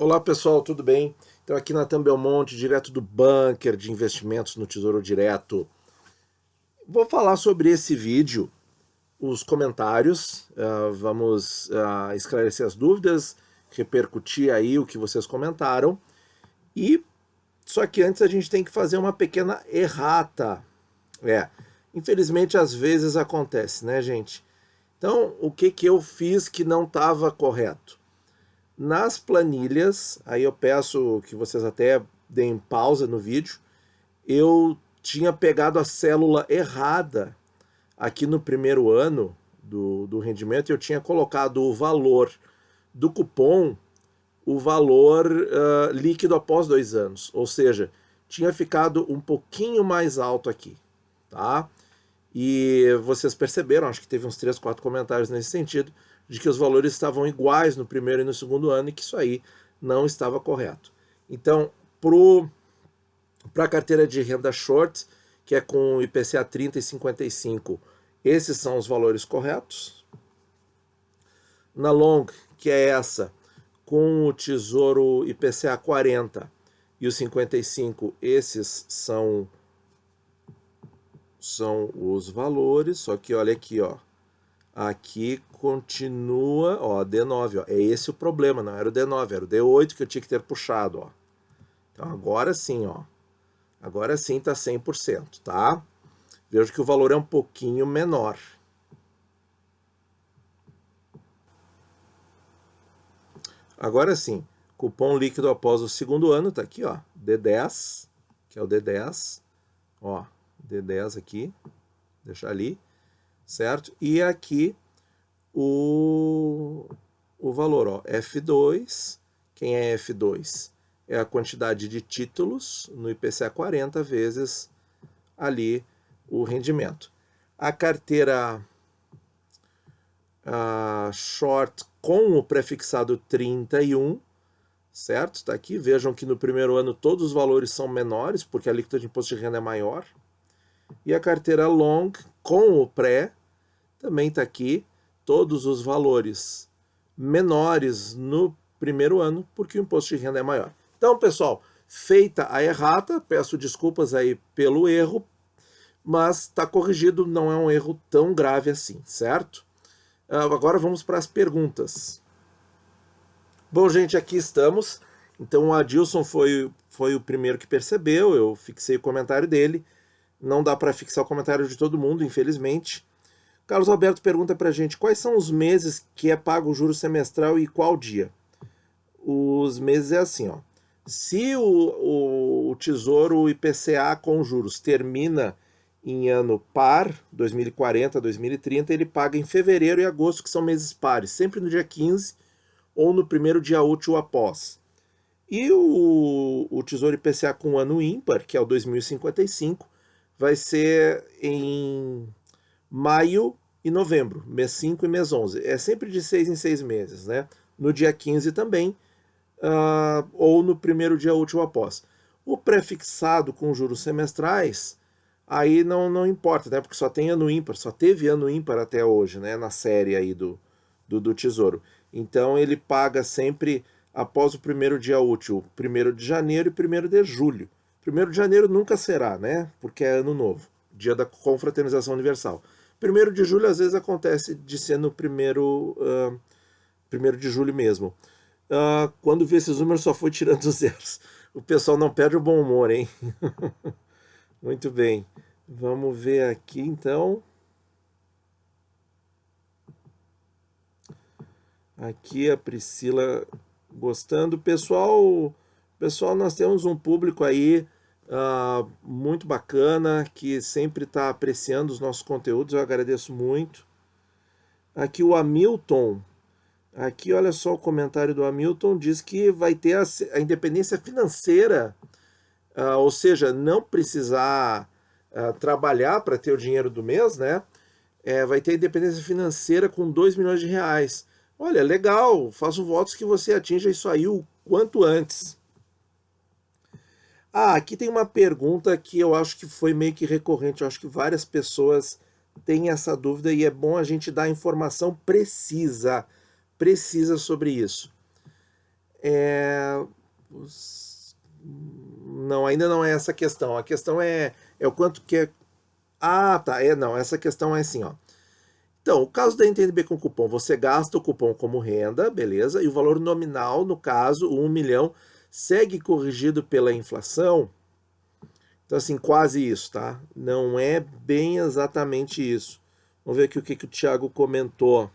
Olá pessoal, tudo bem? Então aqui Natan Belmonte, direto do bunker de investimentos no Tesouro Direto. Vou falar sobre esse vídeo, os comentários, vamos esclarecer as dúvidas, repercutir aí o que vocês comentaram. E só que antes a gente tem que fazer uma pequena errata. Infelizmente às vezes acontece, né, gente? Então, o que eu fiz que não estava correto? Nas planilhas, aí eu peço que vocês até deem pausa no vídeo, eu tinha pegado a célula errada aqui no primeiro ano do rendimento, eu tinha colocado o valor do cupom, o valor líquido após 2 anos, ou seja, tinha ficado um pouquinho mais alto aqui, tá? E vocês perceberam, acho que teve uns 3, 4 comentários nesse sentido, de que os valores estavam iguais no primeiro e no segundo ano e que isso aí não estava correto. Então, para a carteira de renda short, que é com IPCA 30 e 55, esses são os valores corretos. Na long, que é essa, com o Tesouro IPCA 40 e o 55, esses são os valores, só que olha aqui, ó. Aqui continua, ó, D9, ó. É esse o problema, não era o D9, era o D8 que eu tinha que ter puxado, ó. Então agora sim, ó. Agora sim tá 100%, tá? Vejo que o valor é um pouquinho menor. Agora sim, cupom líquido após o segundo ano, tá aqui, ó, D10, que é o D10, ó, D10 aqui, deixar ali, certo? E aqui o valor, ó, F2, quem é F2? É a quantidade de títulos no IPCA 40 vezes ali o rendimento. A carteira short com o prefixado 31, certo? Está aqui. Vejam que no primeiro ano todos os valores são menores, porque a alíquota de imposto de renda é maior. E a carteira long com o pré também está aqui. Todos os valores menores no primeiro ano, porque o imposto de renda é maior. Então, pessoal, feita a errata, peço desculpas aí pelo erro, mas está corrigido, não é um erro tão grave assim, certo? Agora vamos para as perguntas. Bom, gente, aqui estamos. Então o Adilson foi o primeiro que percebeu, eu fixei o comentário dele. Não dá para fixar o comentário de todo mundo, infelizmente. Carlos Alberto pergunta para a gente quais são os meses que é pago o juro semestral e qual dia. Os meses é assim, ó. Se o Tesouro IPCA com juros termina em ano par, 2040, 2030, ele paga em fevereiro e agosto, que são meses pares, sempre no dia 15 ou no primeiro dia útil após. E o Tesouro IPCA com ano ímpar, que é o 2055, vai ser em maio e novembro, mês 5 e mês 11. É sempre de 6 em 6 meses, né? No dia 15 também, ou no primeiro dia útil após. O prefixado com juros semestrais, aí não importa, né? Porque só tem ano ímpar, só teve ano ímpar até hoje, né? Na série aí do Tesouro. Então ele paga sempre após o primeiro dia útil, 1º de janeiro e 1º de julho. 1º de janeiro nunca será, né? Porque é ano novo, dia da confraternização universal. 1º de julho às vezes acontece de ser no 1º de julho mesmo. Quando vi esses números só fui tirando os zeros. O pessoal não perde o bom humor, hein? Muito bem. Vamos ver aqui então. Aqui a Priscila gostando. Pessoal, nós temos um público aí muito bacana que sempre está apreciando os nossos conteúdos. Eu agradeço muito. Aqui o Hamilton. Aqui, olha só o comentário do Hamilton, diz que vai ter a independência financeira, ou seja, não precisar trabalhar para ter o dinheiro do mês, né? Vai ter independência financeira com 2 milhões de reais. Olha, legal, faço votos que você atinja isso aí o quanto antes. Aqui tem uma pergunta que eu acho que foi meio que recorrente, eu acho que várias pessoas têm essa dúvida e é bom a gente dar informação precisa sobre isso. Não, ainda não é essa a questão. A questão é o quanto que é... Ah, tá. Não, essa questão é assim, ó. Então, o caso da NTNB com cupom, você gasta o cupom como renda, beleza? E o valor nominal, no caso, o 1 milhão, segue corrigido pela inflação. Então, assim, quase isso, tá? Não é bem exatamente isso. Vamos ver aqui o que o Thiago comentou.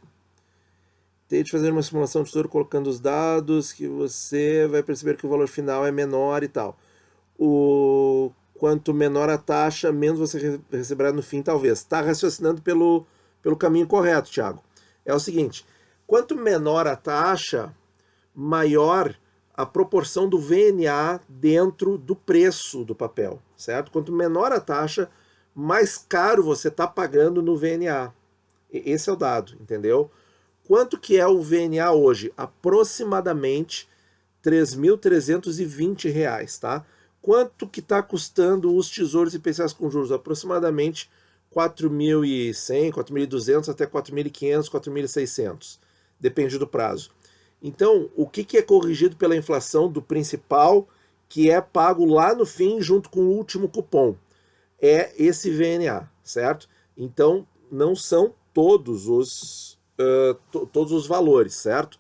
Tente fazer uma simulação de tesouro colocando os dados que você vai perceber que o valor final é menor e tal. Quanto menor a taxa, menos você receberá no fim, talvez. Está raciocinando pelo caminho correto, Thiago. É o seguinte, quanto menor a taxa, maior a proporção do VNA dentro do preço do papel, certo? Quanto menor a taxa, mais caro você está pagando no VNA. Esse é o dado, entendeu? Quanto que é o VNA hoje? Aproximadamente R$ 3.320, tá? Quanto que está custando os tesouros IPCAs com juros? Aproximadamente 4.100, 4.200 até 4.500, 4.600. Depende do prazo. Então, o que é corrigido pela inflação do principal, que é pago lá no fim junto com o último cupom? É esse VNA, certo? Então, não são todos os valores, certo?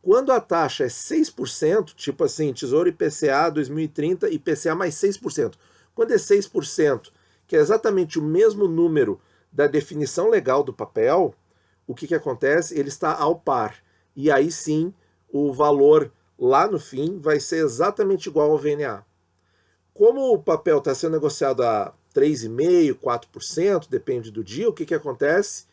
Quando a taxa é 6%, tipo assim, Tesouro IPCA 2030, IPCA mais 6%. Quando é 6%, que é exatamente o mesmo número da definição legal do papel, o que acontece? Ele está ao par. E aí sim, o valor lá no fim vai ser exatamente igual ao VNA. Como o papel está sendo negociado a 3,5%, 4%, depende do dia, o que acontece?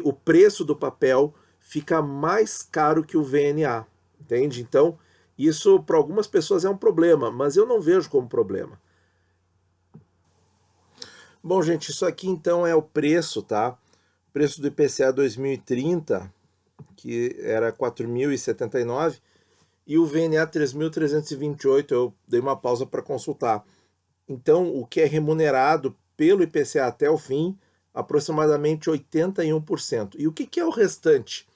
O preço do papel fica mais caro que o VNA, entende? Então, isso para algumas pessoas é um problema, mas eu não vejo como problema. Bom, gente, isso aqui então é o preço, tá? O preço do IPCA 2030, que era 4.079, e o VNA 3.328, eu dei uma pausa para consultar. Então, o que é remunerado pelo IPCA até o fim, aproximadamente 81%. E o que é o restante?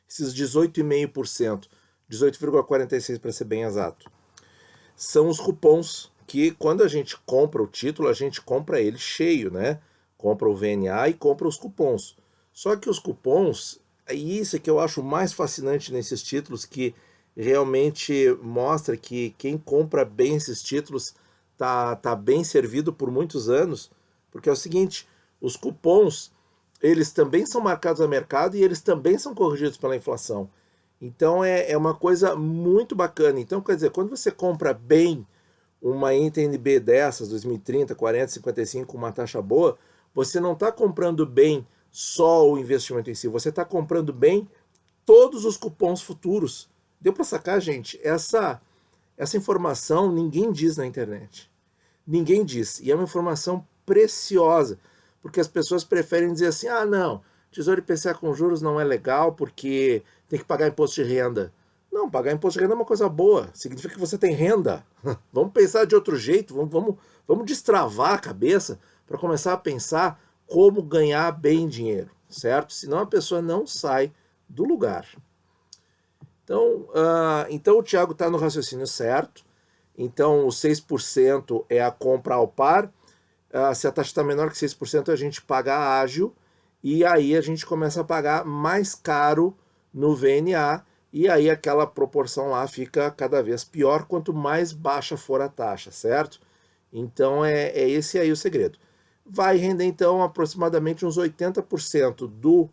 Esses 18,5%, 18,46% para ser bem exato. São os cupons, que quando a gente compra o título, a gente compra ele cheio, né? Compra o VNA e compra os cupons. Só que os cupons, e isso é que eu acho mais fascinante nesses títulos, que realmente mostra que quem compra bem esses títulos tá bem servido por muitos anos, porque é o seguinte, os cupons, eles também são marcados a mercado e eles também são corrigidos pela inflação. Então é uma coisa muito bacana. Então, quer dizer, quando você compra bem uma NTNB dessas, 2030, 40, 55, com uma taxa boa, você não está comprando bem só o investimento em si, você está comprando bem todos os cupons futuros. Deu para sacar, gente? Essa informação ninguém diz na internet. Ninguém diz. E é uma informação preciosa, porque as pessoas preferem dizer assim, ah, não, Tesouro IPCA com juros não é legal porque tem que pagar imposto de renda. Não, pagar imposto de renda é uma coisa boa, significa que você tem renda. Vamos pensar de outro jeito, vamos destravar a cabeça para começar a pensar como ganhar bem dinheiro, certo? Senão a pessoa não sai do lugar. Então o Thiago está no raciocínio certo. Então, os 6% é a compra ao par. Se a taxa está menor que 6%, a gente paga ágil. E aí a gente começa a pagar mais caro no VNA. E aí aquela proporção lá fica cada vez pior quanto mais baixa for a taxa, certo? Então, é esse aí o segredo. Vai render, então, aproximadamente uns 80% do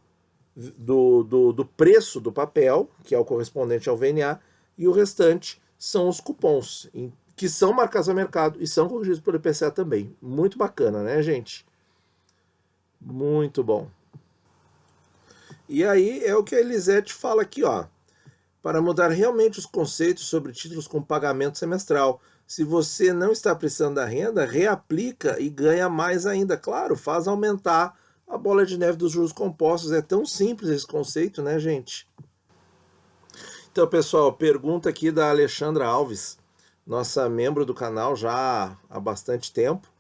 preço do papel, que é o correspondente ao VNA, e o restante são os cupons, que são marcados a mercado e são corrigidos pelo IPCA também. Muito bacana, né, gente? Muito bom. E aí é o que a Elisete fala aqui, ó. Para mudar realmente os conceitos sobre títulos com pagamento semestral. Se você não está precisando da renda, reaplica e ganha mais ainda. Claro, faz aumentar a bola de neve dos juros compostos. É tão simples esse conceito, né, gente? Então, pessoal, pergunta aqui da Alexandra Alves, nossa membro do canal já há bastante tempo.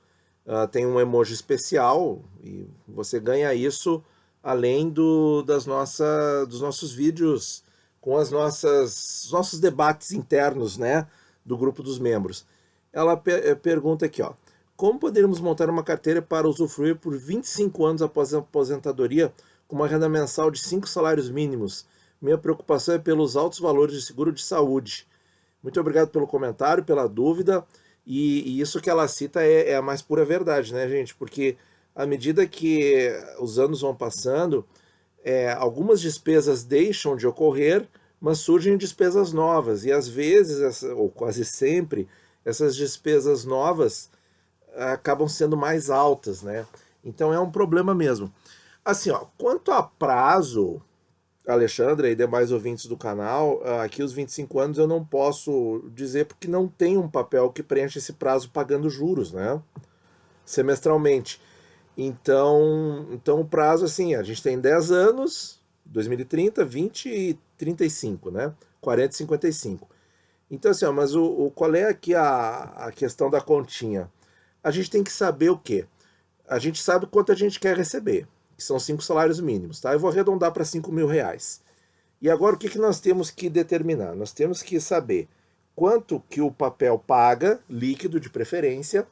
Tem um emoji especial e você ganha isso além dos nossos vídeos com as nossos debates internos, né, do grupo dos membros. Ela pergunta aqui, ó, como poderíamos montar uma carteira para usufruir por 25 anos após a aposentadoria com uma renda mensal de 5 salários mínimos? Minha preocupação é pelos altos valores de seguro de saúde. Muito obrigado pelo comentário, pela dúvida, e isso que ela cita é a mais pura verdade, né, gente? Porque à medida que os anos vão passando, algumas despesas deixam de ocorrer, mas surgem despesas novas, e às vezes, ou quase sempre, essas despesas novas acabam sendo mais altas, né? Então é um problema mesmo. Assim, ó, quanto a prazo, Alexandre e demais ouvintes do canal, aqui os 25 anos eu não posso dizer porque não tem um papel que preencha esse prazo pagando juros, né? Semestralmente. Então o prazo, assim, a gente tem 10 anos, 2030, 20 e 35, né? 40 e 55. Então, assim, ó, mas qual é aqui a questão da continha? A gente tem que saber o quê? A gente sabe quanto a gente quer receber, que são 5 salários mínimos, tá? Eu vou arredondar para 5 mil reais. E agora o que nós temos que determinar? Nós temos que saber quanto que o papel paga, líquido de preferência,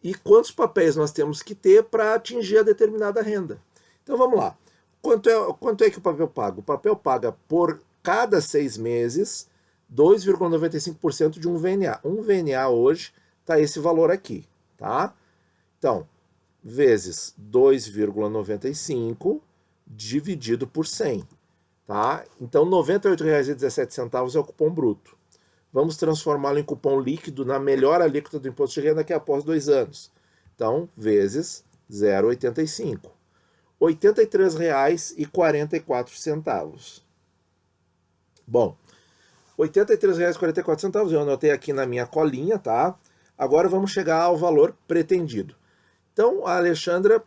e quantos papéis nós temos que ter para atingir a determinada renda. Então vamos lá. Quanto é que o papel paga? O papel paga por cada 6 meses 2,95% de um VNA. Um VNA hoje está esse valor aqui, tá? Então, vezes 2,95 dividido por 100, tá? Então, R$ 98,17 é o cupom bruto. Vamos transformá-lo em cupom líquido na melhor alíquota do imposto de renda, que é após 2 anos. Então, vezes 0,85. R$ 83,44. Bom, R$ 83,44 eu anotei aqui na minha colinha, tá? Agora vamos chegar ao valor pretendido. Então, a Alexandra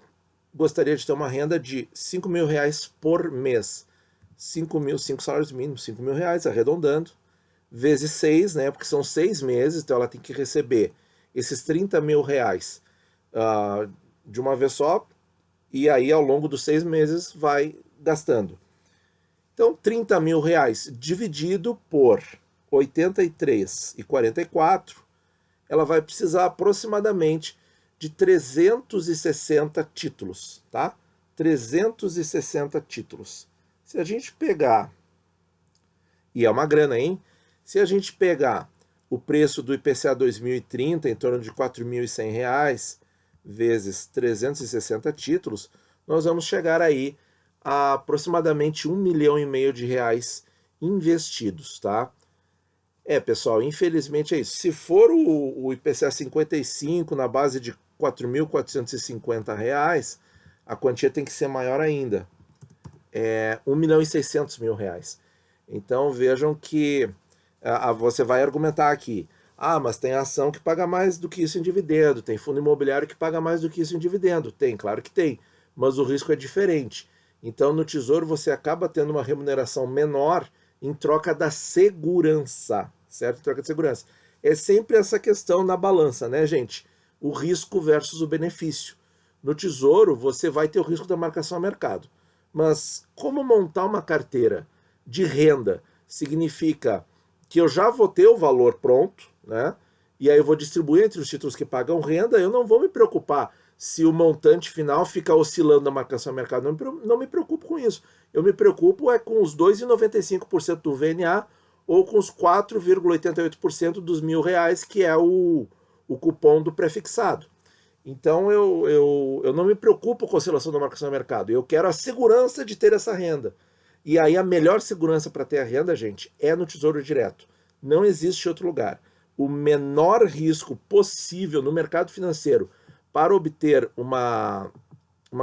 gostaria de ter uma renda de 5 mil reais por mês. 5 salários mínimos, 5 mil reais, arredondando, vezes 6, né? Porque são 6 meses, então ela tem que receber esses 30 mil reais de uma vez só, e aí ao longo dos 6 meses vai gastando. Então, 30 mil reais dividido por 83,44, ela vai precisar aproximadamente de 360 títulos, tá? 360 títulos. Se a gente pegar, e é uma grana, hein? Se a gente pegar o preço do IPCA 2030, em torno de R$ 4.100, vezes 360 títulos, nós vamos chegar aí a aproximadamente 1,5 milhão de reais investidos, tá? Pessoal, infelizmente é isso. Se for o IPCA 55 na base de R$ 4.450, a quantia tem que ser maior ainda. R$ 1.600.000. Então vejam que você vai argumentar aqui, mas tem ação que paga mais do que isso em dividendo, tem fundo imobiliário que paga mais do que isso em dividendo. Tem, claro que tem, mas o risco é diferente. Então no Tesouro você acaba tendo uma remuneração menor em troca da segurança, certo? Em troca de segurança. É sempre essa questão na balança, né, gente? O risco versus o benefício. No Tesouro você vai ter o risco da marcação a mercado. Mas como montar uma carteira de renda significa que eu já vou ter o valor pronto, né? E aí eu vou distribuir entre os títulos que pagam renda, eu não vou me preocupar se o montante final fica oscilando na marcação a mercado. Não me preocupo com isso. Eu me preocupo com os 2,95% do VNA ou com os 4,88% dos R$ 1.000, que é o cupom do prefixado. Então eu não me preocupo com a oscilação da marcação a mercado. Eu quero a segurança de ter essa renda. E aí a melhor segurança para ter a renda, gente, é no Tesouro Direto. Não existe outro lugar. O menor risco possível no mercado financeiro para obter uma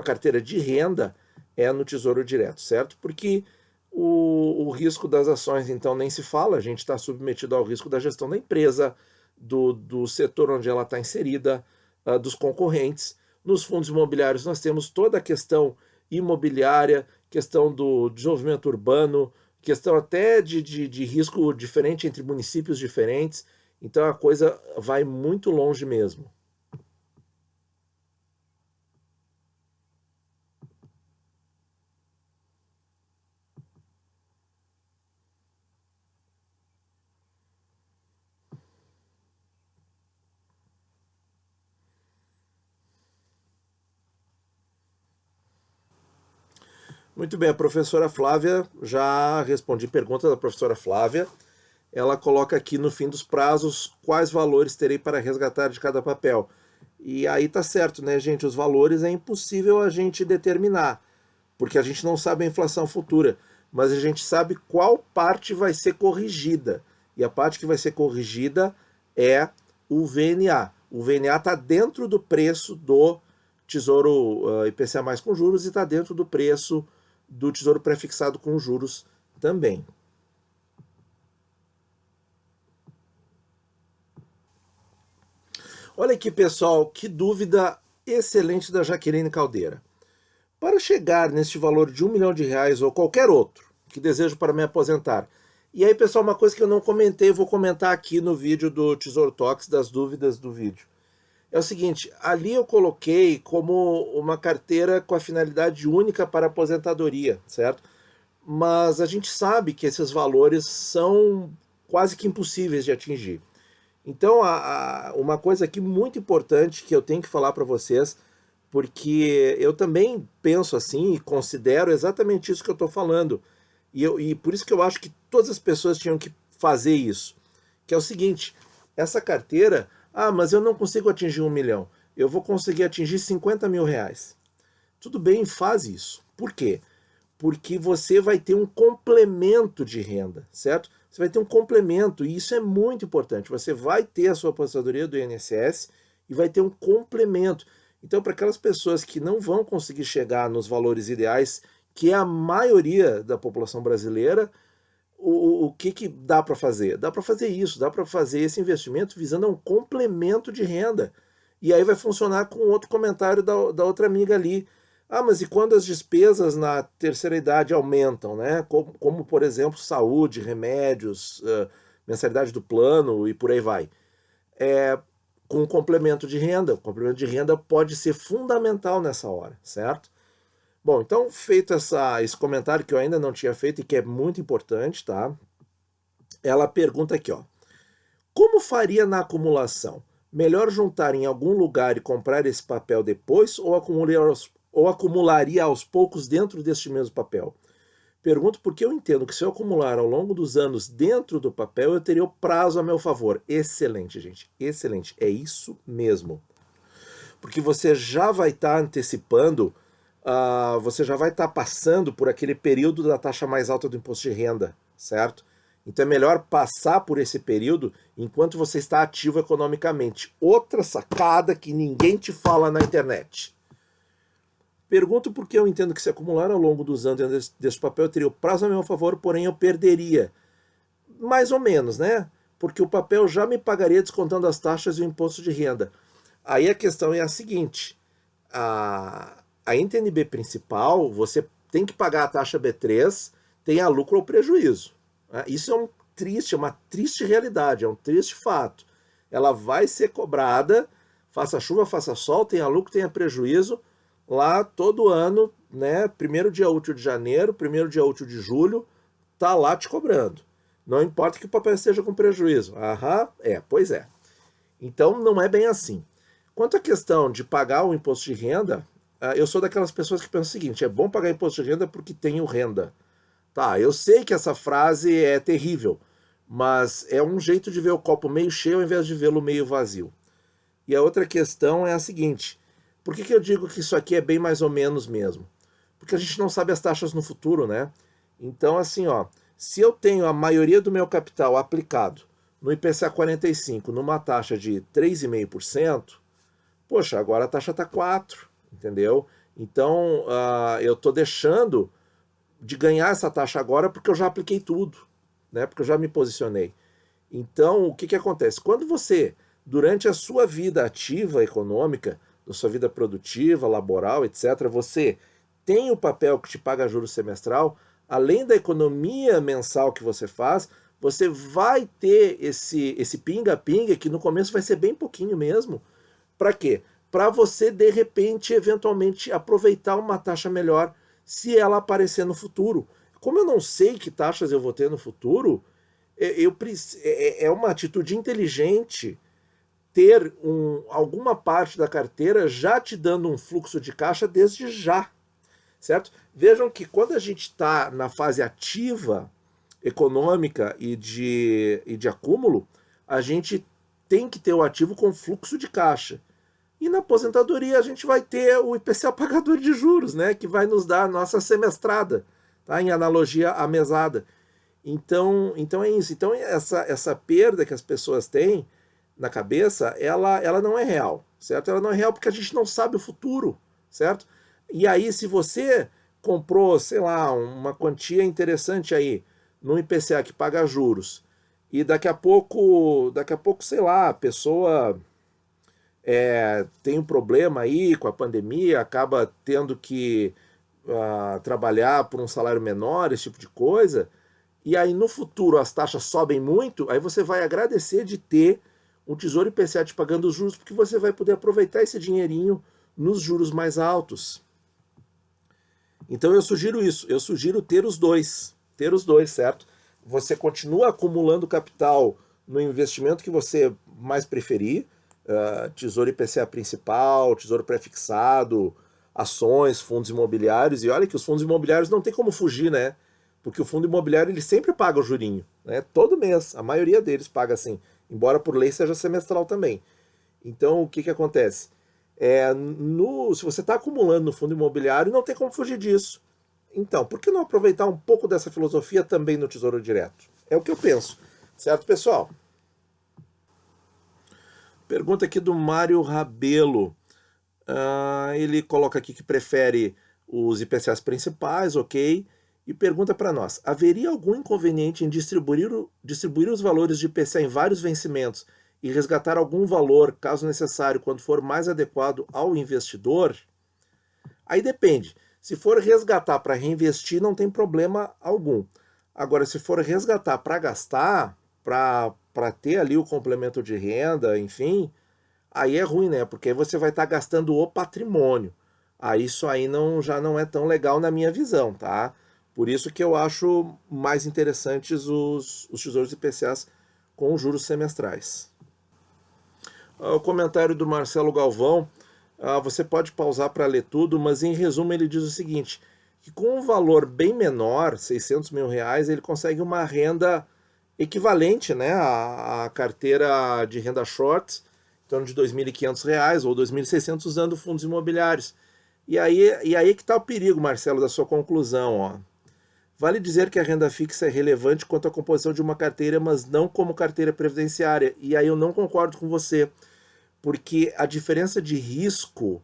carteira de renda é no Tesouro Direto, certo? Porque o risco das ações, então, nem se fala. A gente está submetido ao risco da gestão da empresa, do setor onde ela está inserida, dos concorrentes. Nos fundos imobiliários nós temos toda a questão imobiliária, questão do desenvolvimento urbano, questão até de risco diferente entre municípios diferentes. Então a coisa vai muito longe mesmo. Muito bem, a professora Flávia, já respondi pergunta da professora Flávia. Ela coloca aqui no fim dos prazos quais valores terei para resgatar de cada papel. E aí tá certo, né, gente? Os valores é impossível a gente determinar, porque a gente não sabe a inflação futura, mas a gente sabe qual parte vai ser corrigida. E a parte que vai ser corrigida é o VNA. O VNA está dentro do preço do Tesouro IPCA mais com juros e está dentro do preço do Tesouro prefixado com juros também. Olha aqui, pessoal, que dúvida excelente da Jaqueline Caldeira. Para chegar neste valor de R$1 milhão ou qualquer outro que desejo para me aposentar. E aí, pessoal, uma coisa que eu não comentei, vou comentar aqui no vídeo do Tesouro Talks, das dúvidas do vídeo. É o seguinte, ali eu coloquei como uma carteira com a finalidade única para aposentadoria, certo? Mas a gente sabe que esses valores são quase que impossíveis de atingir. Então, uma coisa aqui muito importante que eu tenho que falar para vocês, porque eu também penso assim e considero exatamente isso que eu estou falando. E por isso que eu acho que todas as pessoas tinham que fazer isso. Que é o seguinte, essa carteira, mas eu não consigo atingir 1 milhão. Eu vou conseguir atingir 50 mil reais. Tudo bem, faz isso. Por quê? Porque você vai ter um complemento de renda, certo? Você vai ter um complemento, e isso é muito importante. Você vai ter a sua aposentadoria do INSS e vai ter um complemento. Então, para aquelas pessoas que não vão conseguir chegar nos valores ideais, que é a maioria da população brasileira, o que dá para fazer? Dá para fazer isso, dá para fazer esse investimento visando um complemento de renda. E aí vai funcionar com outro comentário da outra amiga ali. Mas e quando as despesas na terceira idade aumentam, né? Como por exemplo, saúde, remédios, mensalidade do plano e por aí vai. Com o complemento de renda. O complemento de renda pode ser fundamental nessa hora, certo? Bom, então, feito esse comentário que eu ainda não tinha feito e que é muito importante, tá? Ela pergunta aqui, ó. Como faria na acumulação? Melhor juntar em algum lugar e comprar esse papel depois ou acumularia aos poucos dentro deste mesmo papel? Pergunto porque eu entendo que se eu acumular ao longo dos anos dentro do papel, eu teria o prazo a meu favor. Excelente, gente. Excelente. É isso mesmo. Porque você já vai estar antecipando, você já vai estar passando por aquele período da taxa mais alta do imposto de renda, certo? Então é melhor passar por esse período enquanto você está ativo economicamente. Outra sacada que ninguém te fala na internet. Pergunto porque eu entendo que se acumular ao longo dos anos desse papel, eu teria o prazo a meu favor, porém eu perderia. Mais ou menos, né? Porque o papel já me pagaria descontando as taxas e o imposto de renda. Aí a questão é a seguinte, a NTN-B principal, você tem que pagar a taxa B3, tenha lucro ou prejuízo. Isso é uma triste realidade, é um triste fato. Ela vai ser cobrada, faça chuva, faça sol, tenha lucro, tenha prejuízo, lá todo ano, né, primeiro dia útil de janeiro, primeiro dia útil de julho, tá lá te cobrando. Não importa que o papel esteja com prejuízo. Pois é. Então não é bem assim. Quanto à questão de pagar o imposto de renda, eu sou daquelas pessoas que pensam o seguinte, é bom pagar imposto de renda porque tenho renda. Tá, eu sei que essa frase é terrível, mas é um jeito de ver o copo meio cheio ao invés de vê-lo meio vazio. E a outra questão é a seguinte, por que eu digo que isso aqui é bem mais ou menos mesmo? Porque a gente não sabe as taxas no futuro, né? Então, assim, ó, se eu tenho a maioria do meu capital aplicado no IPCA 45 numa taxa de 3,5%, poxa, agora a taxa está 4%, entendeu? Então, eu estou deixando de ganhar essa taxa agora porque eu já apliquei tudo, né? Porque eu já me posicionei. Então, o que acontece? Quando você, durante a sua vida ativa econômica, na sua vida produtiva, laboral, etc., você tem o papel que te paga juros semestral, além da economia mensal que você faz, você vai ter esse pinga-pinga, que no começo vai ser bem pouquinho mesmo. Para quê? Para você, de repente, eventualmente, aproveitar uma taxa melhor se ela aparecer no futuro. Como eu não sei que taxas eu vou ter no futuro, é uma atitude inteligente ter alguma parte da carteira já te dando um fluxo de caixa desde já. certo? Vejam que quando a gente está na fase ativa econômica e de acúmulo, a gente tem que ter o ativo com fluxo de caixa. E na aposentadoria a gente vai ter o IPCA pagador de juros, né, que vai nos dar a nossa semestrada, tá, em analogia à mesada. Então é isso. Então essa perda que as pessoas têm na cabeça, ela não é real, certo? Ela não é real porque a gente não sabe o futuro, certo? E aí, se você comprou, sei lá, uma quantia interessante aí no IPCA que paga juros, e daqui a pouco, sei lá, a pessoa tem um problema aí com a pandemia, acaba tendo que trabalhar por um salário menor, esse tipo de coisa, e aí no futuro as taxas sobem muito, aí você vai agradecer de ter um Tesouro IPCA te pagando os juros, porque você vai poder aproveitar esse dinheirinho nos juros mais altos. Então eu sugiro isso, eu sugiro ter os dois, certo? Você continua acumulando capital no investimento que você mais preferir, Tesouro IPCA principal, Tesouro pré-fixado, ações, fundos imobiliários, e olha que os fundos imobiliários não tem como fugir, né? Porque o fundo imobiliário ele sempre paga o jurinho, né? Todo mês, a maioria deles paga assim, embora por lei seja semestral também. Então o que acontece? Se você está acumulando no fundo imobiliário, não tem como fugir disso. Então, por que não aproveitar um pouco dessa filosofia também no Tesouro Direto? É o que eu penso. Certo, pessoal? Pergunta aqui do Mário Rabelo. Ele coloca aqui que prefere os IPCAs principais, ok? E pergunta para nós: haveria algum inconveniente em distribuir os valores de IPCA em vários vencimentos e resgatar algum valor, caso necessário, quando for mais adequado ao investidor? Aí depende. Se for resgatar para reinvestir, não tem problema algum. Agora, se for resgatar para gastar, para ter ali o complemento de renda, enfim, aí é ruim, né? Porque aí você vai estar gastando o patrimônio. Aí isso aí já não é tão legal na minha visão, tá? Por isso que eu acho mais interessantes os tesouros IPCAs com juros semestrais. O comentário do Marcelo Galvão, você pode pausar para ler tudo, mas em resumo ele diz o seguinte, que com um valor bem menor, 600 mil reais, ele consegue uma renda equivalente, né, à carteira de renda short, em torno de R$ 2.500 ou R$ 2.600 usando fundos imobiliários. E aí que está o perigo, Marcelo, da sua conclusão. Ó. Vale dizer que a renda fixa é relevante quanto à composição de uma carteira, mas não como carteira previdenciária. E aí eu não concordo com você, porque a diferença de risco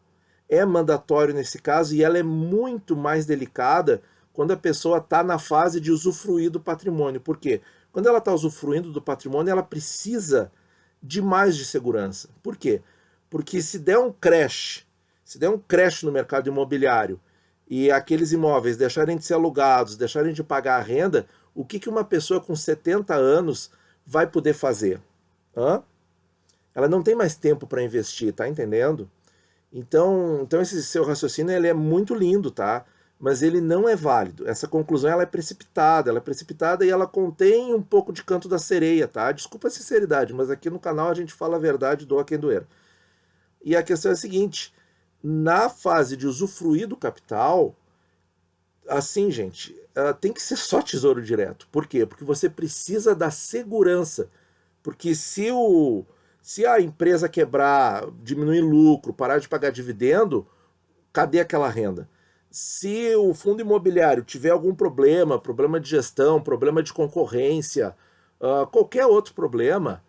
é mandatório nesse caso e ela é muito mais delicada quando a pessoa está na fase de usufruir do patrimônio. Por quê? Quando ela está usufruindo do patrimônio, ela precisa de mais de segurança. Por quê? Porque se der um crash no mercado imobiliário e aqueles imóveis deixarem de ser alugados, deixarem de pagar a renda, o que uma pessoa com 70 anos vai poder fazer? Ela não tem mais tempo para investir, tá entendendo? Então esse seu raciocínio ele é muito lindo, tá? Mas ele não é válido. Essa conclusão ela é precipitada e ela contém um pouco de canto da sereia, tá? Desculpa a sinceridade, mas aqui no canal a gente fala a verdade, doa quem doer. E a questão é a seguinte, na fase de usufruir do capital, assim, gente, tem que ser só tesouro direto. Por quê? Porque você precisa da segurança. Porque se a empresa quebrar, diminuir lucro, parar de pagar dividendo, cadê aquela renda? Se o fundo imobiliário tiver algum problema de gestão, problema de concorrência, qualquer outro problema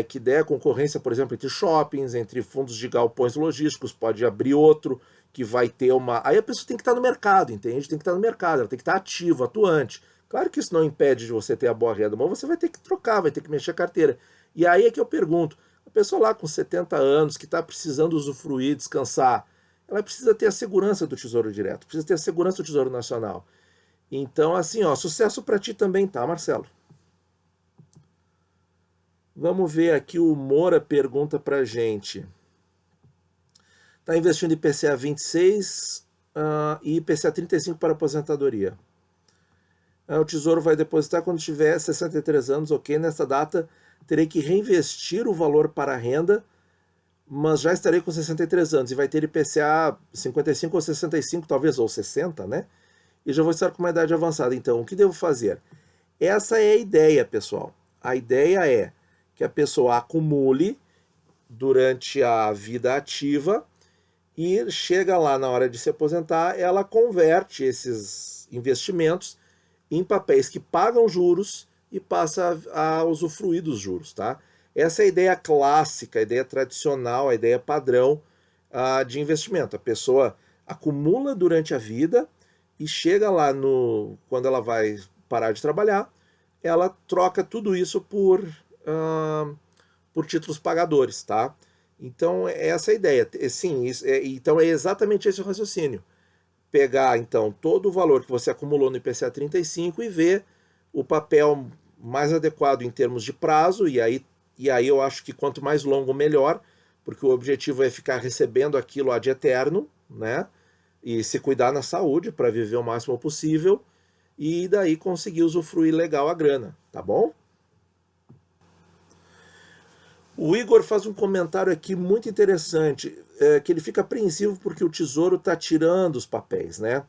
que der concorrência, por exemplo, entre shoppings, entre fundos de galpões logísticos, pode abrir outro que vai ter uma... Aí a pessoa tem que estar no mercado, entende? Tem que estar no mercado, ela tem que estar ativa, atuante. Claro que isso não impede de você ter a boa renda, mas você vai ter que trocar, vai ter que mexer a carteira. E aí é que eu pergunto, a pessoa lá com 70 anos, que está precisando usufruir, descansar, ela precisa ter a segurança do Tesouro Direto, precisa ter a segurança do Tesouro Nacional. Então, assim, ó, sucesso para ti também, tá, Marcelo? Vamos ver aqui, o Moura pergunta pra gente. Está investindo em IPCA 26 e IPCA 35 para aposentadoria. O Tesouro vai depositar quando tiver 63 anos, ok? Nessa data, terei que reinvestir o valor para a renda mas já estarei com 63 anos e vai ter IPCA 55 ou 65, talvez, ou 60, né? E já vou estar com uma idade avançada. Então, o que devo fazer? Essa é a ideia, pessoal. A ideia é que a pessoa acumule durante a vida ativa e chega lá na hora de se aposentar, ela converte esses investimentos em papéis que pagam juros e passa a usufruir dos juros, tá? Essa é a ideia clássica, a ideia tradicional, a ideia padrão de investimento. A pessoa acumula durante a vida e chega lá quando ela vai parar de trabalhar, ela troca tudo isso por títulos pagadores, tá? Então, essa é a ideia. Sim, então é exatamente esse o raciocínio. Pegar, então, todo o valor que você acumulou no IPCA 35 e ver o papel mais adequado em termos de prazo, e aí eu acho que quanto mais longo, melhor, porque o objetivo é ficar recebendo aquilo ad eterno, né? E se cuidar na saúde para viver o máximo possível, e daí conseguir usufruir legal a grana, tá bom? O Igor faz um comentário aqui muito interessante, que ele fica apreensivo porque o Tesouro está tirando os papéis, né?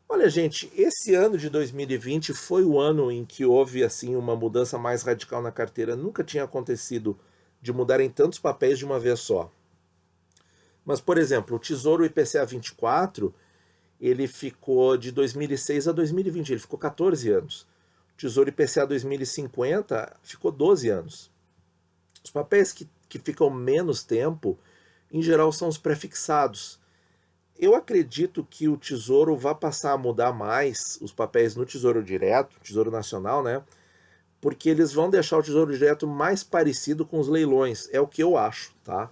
Olha, gente, esse ano de 2020 foi o ano em que houve assim uma mudança mais radical na carteira. Nunca tinha acontecido de mudarem tantos papéis de uma vez só. Mas, por exemplo, o Tesouro IPCA 24, ele ficou de 2006 a 2020, ele ficou 14 anos. O Tesouro IPCA 2050 ficou 12 anos. Os papéis que ficam menos tempo, em geral, são os prefixados. Eu acredito que o Tesouro vai passar a mudar mais os papéis no Tesouro Direto, Tesouro Nacional, né? Porque eles vão deixar o Tesouro Direto mais parecido com os leilões, é o que eu acho, tá?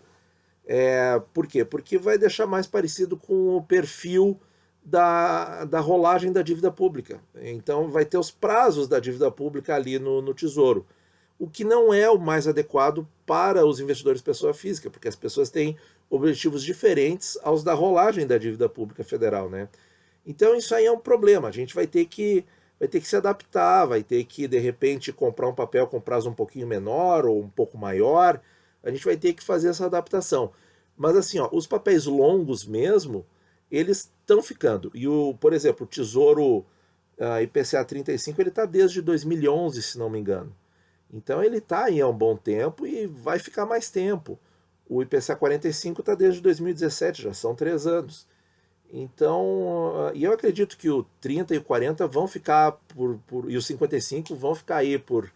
Por quê? Porque vai deixar mais parecido com o perfil da rolagem da dívida pública. Então vai ter os prazos da dívida pública ali no Tesouro. O que não é o mais adequado para os investidores pessoa física, porque as pessoas têm objetivos diferentes aos da rolagem da dívida pública federal, né? Então isso aí é um problema. A gente vai ter que se adaptar, vai ter que, de repente, comprar um papel com prazo um pouquinho menor ou um pouco maior. A gente vai ter que fazer essa adaptação. Mas assim, ó, os papéis longos mesmo, eles estão ficando. E, por exemplo, o Tesouro IPCA 35, ele está desde 2011, se não me engano. Então ele está aí há um bom tempo e vai ficar mais tempo. O IPCA 45 está desde 2017, já são 3 anos. Então, e eu acredito que o 30 e o 40 vão ficar e o 55 vão ficar aí por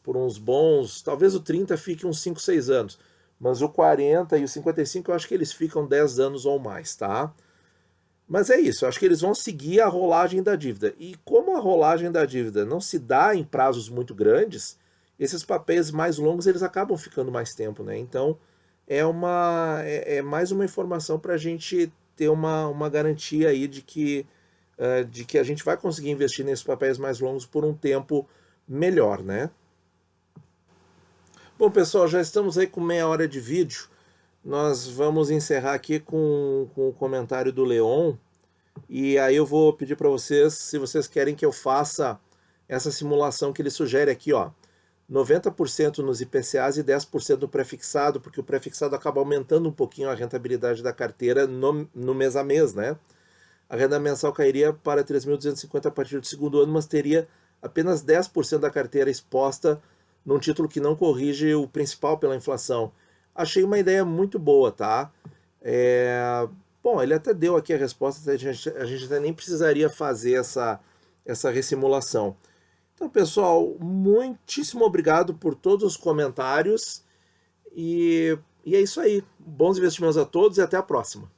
uns bons, talvez o 30 fique uns 5, 6 anos, mas o 40 e o 55 eu acho que eles ficam 10 anos ou mais, tá? Mas é isso, eu acho que eles vão seguir a rolagem da dívida. E como a rolagem da dívida não se dá em prazos muito grandes, esses papéis mais longos eles acabam ficando mais tempo, né? Então é mais uma informação para a gente ter uma garantia aí de que a gente vai conseguir investir nesses papéis mais longos por um tempo melhor, né? Bom, pessoal, já estamos aí com meia hora de vídeo. Nós vamos encerrar aqui com o comentário do Leon. E aí eu vou pedir para vocês, se vocês querem que eu faça essa simulação que ele sugere aqui, ó. 90% nos IPCAs e 10% no prefixado, porque o prefixado acaba aumentando um pouquinho a rentabilidade da carteira no mês a mês, né? A renda mensal cairia para 3.250 a partir do segundo ano, mas teria apenas 10% da carteira exposta num título que não corrige o principal pela inflação. Achei uma ideia muito boa, tá? Bom, ele até deu aqui a resposta, a gente até nem precisaria fazer essa ressimulação. Então, pessoal, muitíssimo obrigado por todos os comentários e é isso aí. Bons investimentos a todos e até a próxima.